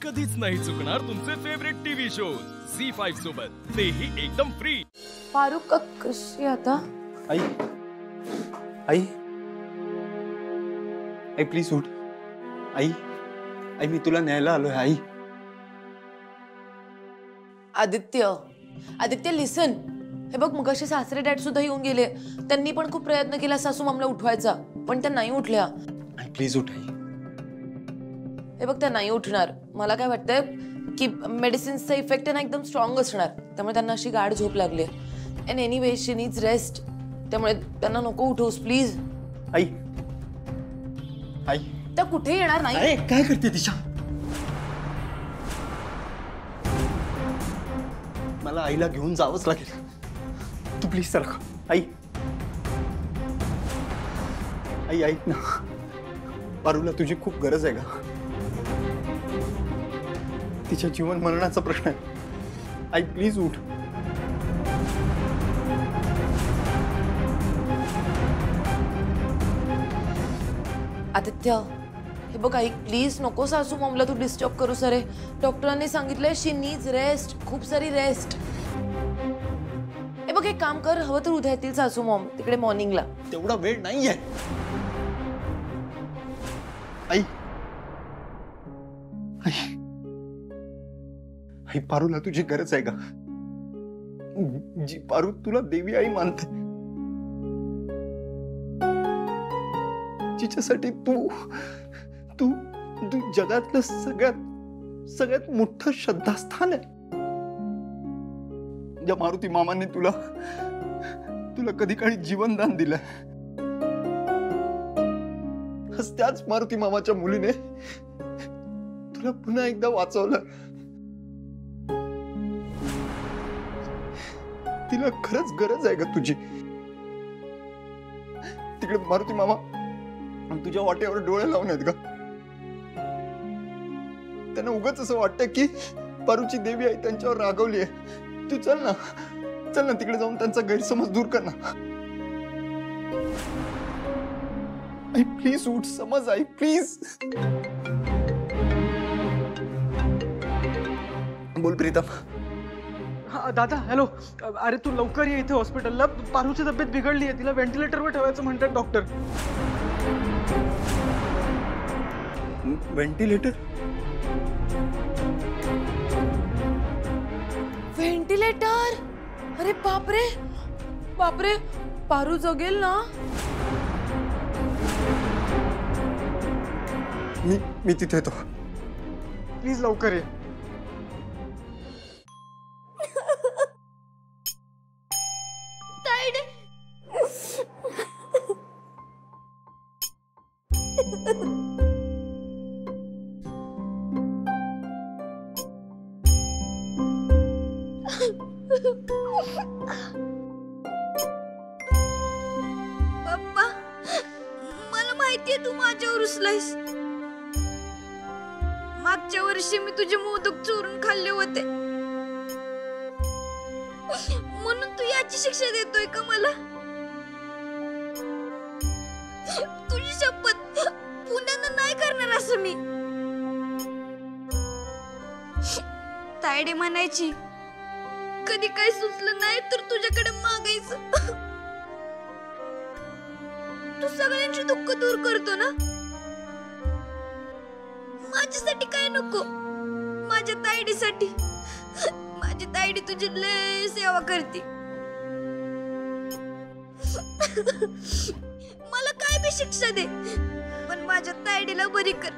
कधीच नाही चुकणार तुमचे फेवरेट टीव्ही शोज झी5 सोबत, तेही एकदम फ्री। फारुख कशी आता? आई आई आई प्लीज उठ। आई आई मी तुला न्यायला आलोय। आई आदित्य लिसन, हे बघ मगाशी सासरे डॅड सुद्धा येऊन गेले। त्यांनी पण खूप प्रयत्न केला सासू मामला उठवायचा, पण त्या नाही उठल्या। आई प्लीज उठ। आई हे बघ त्या नाही उठणार। मला काय वाटतंय की मेडिसिन्सचा इफेक्ट ना एकदम स्ट्रॉंग असणार, त्यामुळे त्यांना अशी गाढ झोप लागली। एंड एनीवे शी नीड्स रेस्ट, त्यामुळे त्यांना नको उठवूस प्लीज। आई आई त्या कुठे येणार नाही। अरे काय करते दिशा? मला आईला घेऊन जावंच लागेल। तू प्लीज चला। आई आई ऐक ना, पारूला तुझी खूप गरज आहे का? तिच्या जीवन मरणाचा प्रश्न आहे। आई प्लीज उठ। आदित्य हे बघ ऐक प्लीज, नको सासू मॉमला तू डिस्टर्ब करू सरे। डॉक्टरांनी सांगितलंय शी नीड्स रेस्ट, खूप सारी रेस्ट। हे बघ एक काम कर, हवं तर उद्या येतील सासू मॉम तिकडे मॉर्निंगला। तेवढा वेळ नाहीये। आई आई आई पारूला तुझी गरज आहे का? जी पारू तुला देवी आई मानते, जिच्यासाठी तू तू तू जगातलं सगळ्यात मोठं श्रद्धास्थान आहे। ज्या मारुती मामाने तुला कधी काळी जीवनदान दिलं, त्याच मारुती मामाच्या मुलीने तुला पुन्हा एकदा वाचवलं। तिला खरंच गरज आहे का तुझी? तिकडे मारुती मामा तुझ्या वाटेवर डोळे लावून आहेत का? त्यांना उगाच असं वाटतं की पारूची देवी आई त्यांच्यावर रागवली आहे। तू चल ना तिकडे जाऊन त्यांचा गैरसमज दूर कर ना। आई प्लीज उठ, समज आई प्लीज। बोल प्रीतम। हाँ दादा हॅलो, अरे तू लवकर ये इथे हॉस्पिटलला। पारूची तब्येत बिघडली आहे, तिला व्हेंटिलेटरवर ठेवायचं म्हणतात डॉक्टर। व्हेंटिलेटर? व्हेंटिलेटर? अरे बापरे बापरे, पारू जगेल ना? मी तिथे येतो, प्लीज लवकर ये। पप्पा, मला माहितीये तू माझ्यावर रुसलायस। मागच्या वर्षी मी तुझे मोदक चोरून खाल्ले होते, म्हणून तू याची शिक्षा देतोय का मला? तुझी शपथ, पुन्हा नाही करणार असं मी। तायडे म्हणायची कधी काही सुचलं नाही तर तुझ्याकडे मागायचं। तू सगळ्यांची दुःख दूर करतो ना, माझ्यासाठी काय नको, माझ्या तायडीसाठी। माझी तायडी तुझी लय सेवा करते। मला काय बी शिक्षा दे, पण माझ्या तायडीला बरी कर।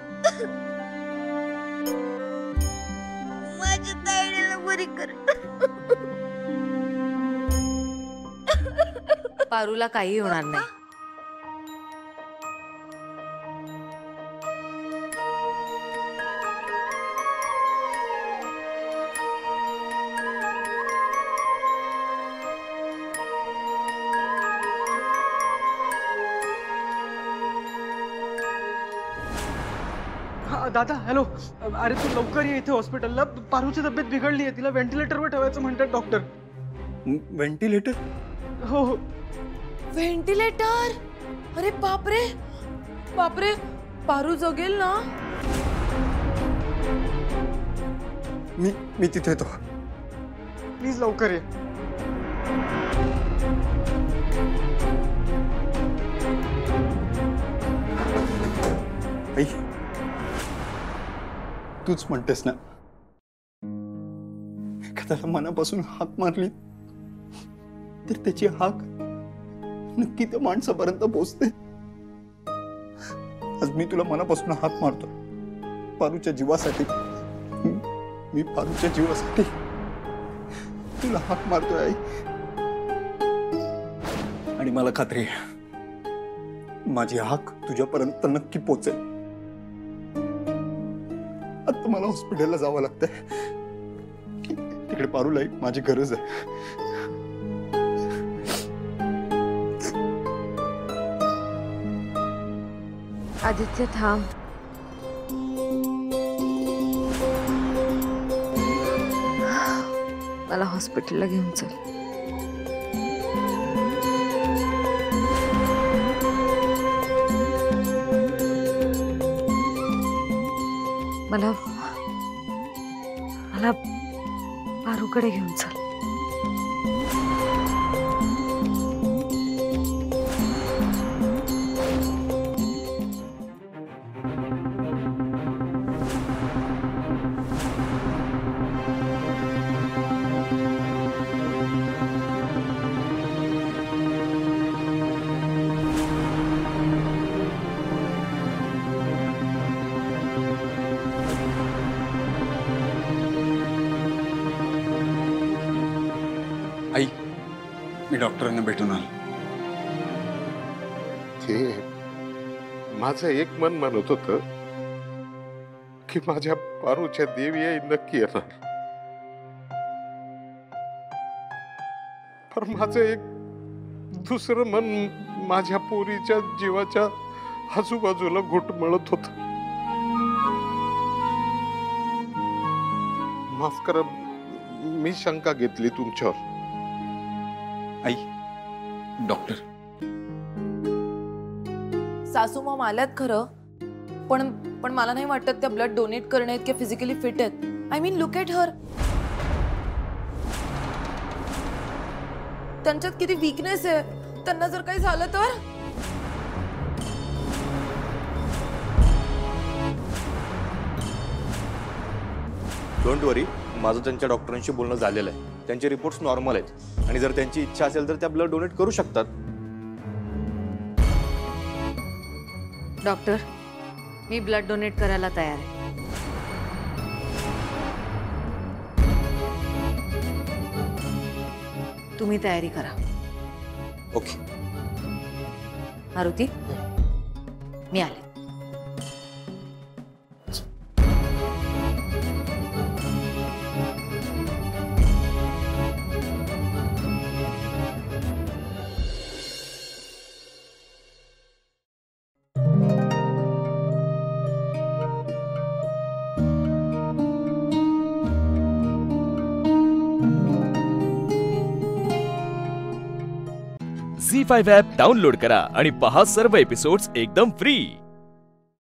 माझ्या तायडीला बरी कर। पारूला काही होणार नाही। हाँ दादा हॅलो, अरे तू लवकर ये इथे हॉस्पिटलला। पारूची तब्येत बिघडली आहे, तिला व्हेंटिलेटरवर ठेवायचं म्हणतात डॉक्टर। व्हेंटिलेटर? हो हो। व्हेंटिलेटर? अरे बापरे बापरे, पारू जगेल ना? मी तिथे येतो. प्लीज लवकर ये. आई, तूच म्हणतेस ना, एखाद्याला मनापासून हाक मारली तर त्याची हाक नक्की त्या माणसापर्यंत पोहोचते. आज मी तुला मनापासून हाक मारतो पारूच्या जीवासाठी. मी पारूच्या जीवासाठी तुला हाक मारतोय आई. आणि मला खात्री आहे माझी हाक तुझ्यापर्यंत नक्की पोहोचेल. आता मला हॉस्पिटलला जावं लागतंय. तिकडे पारूला माझी गरज आहे. आदित्य थांब. मला हॉस्पिटलला घेऊन चल. मला मला पारूकडे घेऊन चल. आई, मी डॉक्टरांना भेटून आलो. ते माझं एक मन म्हणत होतं की माझ्या पारूच्या देवी आई नक्की येणार, पण माझं एक दुसरं मन माझ्या पोरीच्या जीवाच्या आजूबाजूला घुटमळत होत. माफ करा, मी शंका घेतली तुमच्यावर. आई, डॉक्टर सासू मॉम आल्यात खरं, पण पण मला नाही वाटत त्या ब्लड डोनेट करणे इतके फिजिकली फिट आहेत. I mean look at her. त्यांच्यात किती वीकनेस आहे. त्यांना जर काही झालं तर डोंट वरी, माझं त्यांच्या डॉक्टरांशी बोलणं झालेलं आहे. त्यांचे रिपोर्ट्स नॉर्मल आहेत आणि जर त्यांची इच्छा असेल तर त्या ब्लड डोनेट करू शकतात. डॉक्टर, मी ब्लड डोनेट करायला तयार आहे. तुम्ही तयारी करा. ओके मारुती, मी आले. झी5 ॲप डाउनलोड करा आणि पहा सर्व एपिसोड्स एकदम फ्री.